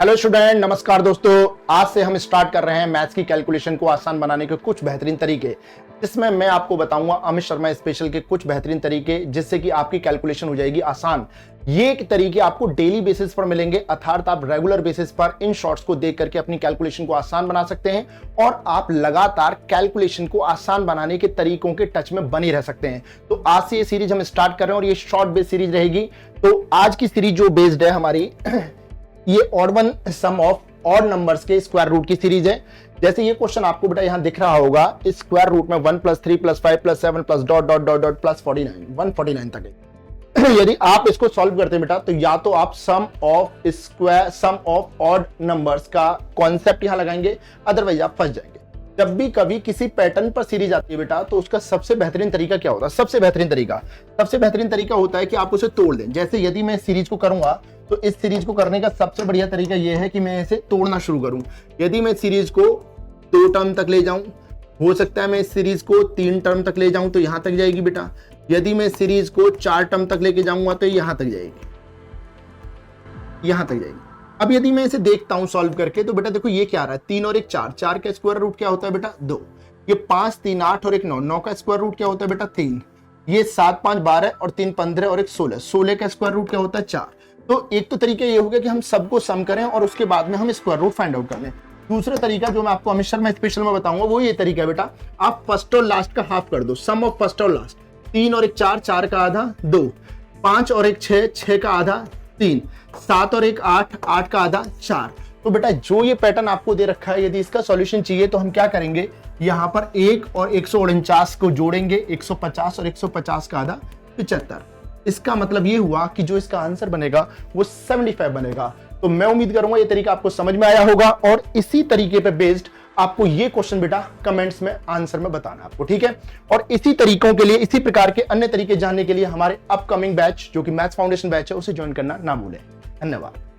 Hello student, नमस्कार दोस्तों। आज से हम स्टार्ट कर रहे हैं मैथ्स की कैलकुलेशन को आसान बनाने के कुछ बेहतरीन तरीके, जिसमें मैं आपको बताऊंगा अमित शर्मा स्पेशल के कुछ बेहतरीन तरीके, जिससे कि आपकी कैलकुलेशन हो जाएगी आसान। ये तरीके आपको डेली बेसिस पर मिलेंगे, अर्थात आप रेगुलर बेसिस पर इन शॉर्ट्स को देख करके अपनी कैलकुलेशन को आसान बना सकते हैं और आप लगातार कैलकुलेशन को आसान बनाने के तरीकों के टच में बने रह सकते हैं। तो आज से ये सीरीज हम स्टार्ट कर रहे हैं और ये शॉर्ट बेस्ड सीरीज रहेगी। तो आज की सीरीज जो बेस्ड है हमारी ये odd one sum of odd numbers के स्क्वायर रूट की सीरीज है। जैसे ये क्वेश्चन आपको बेटा यहां दिख रहा होगा, इस स्क्वायर रूट में 1 + 3 + 5 + 7 + dot dot dot dot plus 49 149 तक है। यदि आप इसको सॉल्व करते हैं बेटा, तो या तो आप सम ऑफ ऑड नंबर्स का कॉन्सेप्ट यहां लगाएंगे, अदरवाइज आप फंस जाएंगे। जब भी कभी किसी पैटर्न पर सीरीज आती है बेटा, तो उसका सबसे बेहतरीन तरीका क्या होता है? सबसे बेहतरीन तरीका होता है कि आप उसे तोड़ दें। जैसे यदि मैं सीरीज को करूंगा, तो इस सीरीज को करने का सबसे बढ़िया तरीका यह है कि मैं इसे तोड़ना शुरू करूं। यदि मैं सीरीज को 2 टर्म तक ले जाऊं, हो सकता है मैं इस सीरीज को 3 टर्म तक ले जाऊं तो यहां तक जाएगी बेटा। यदि मैं सीरीज को 4 टर्म तक लेके जाऊंगा तो यहां तक जाएगी। अब यदि मैं इसे देखता हूं सॉल्व करके, तो बेटा देखो ये क्या आ रहा है, 3 और 1 4, 4 का स्क्वायर रूट क्या होता है बेटा 2। ये 5 3 8 और 1 9, 9 का स्क्वायर रूट क्या होता है बेटा 3। ये 7 5 12 और 3 15 और 1 16, 16 का स्क्वायर रूट क्या होता है 4। तो एक तो तरीका ये हो गया कि हम सबको सम करें और उसके बाद में हम स्क्वायर रूट फाइंड आउट कर लें। दूसरा तरीका जो मैं आपको अमित शर्मा स्पेशल में बताऊंगा वो ये तरीका है बेटा, आप फर्स्ट और लास्ट का हाफ कर दो। सम ऑफ फर्स्ट और लास्ट, 3 और 1 4, 4 का आधा 2, 5 और 1 6, 6 का आधा 3, 7 और 1 8, 8 का आधा 4। तो बेटा जो ये पैटर्न आपको दे रखा है, यदि इसका सॉल्यूशन चाहिए तो हम क्या करेंगे, यहाँ पर 1 और 149 को जोड़ेंगे, 150 और 150 का आधा 75। इसका मतलब ये हुआ कि जो इसका आंसर बनेगा वो 75 बनेगा। तो मैं उम्मीद करूंगा ये तरीका आपको समझ में आया होगा और इसी तरीके पे बेस्ड आपको ये क्वेश्चन बेटा कमेंट्स में आंसर में बताना आपको, ठीक है। और इसी तरीकों के लिए, इसी प्रकार के अन्य तरीके जानने के लिए हमारे अपकमिंग बैच जो कि मैथ्स फाउंडेशन बैच है, उसे ज्वाइन करना ना भूलें। धन्यवाद।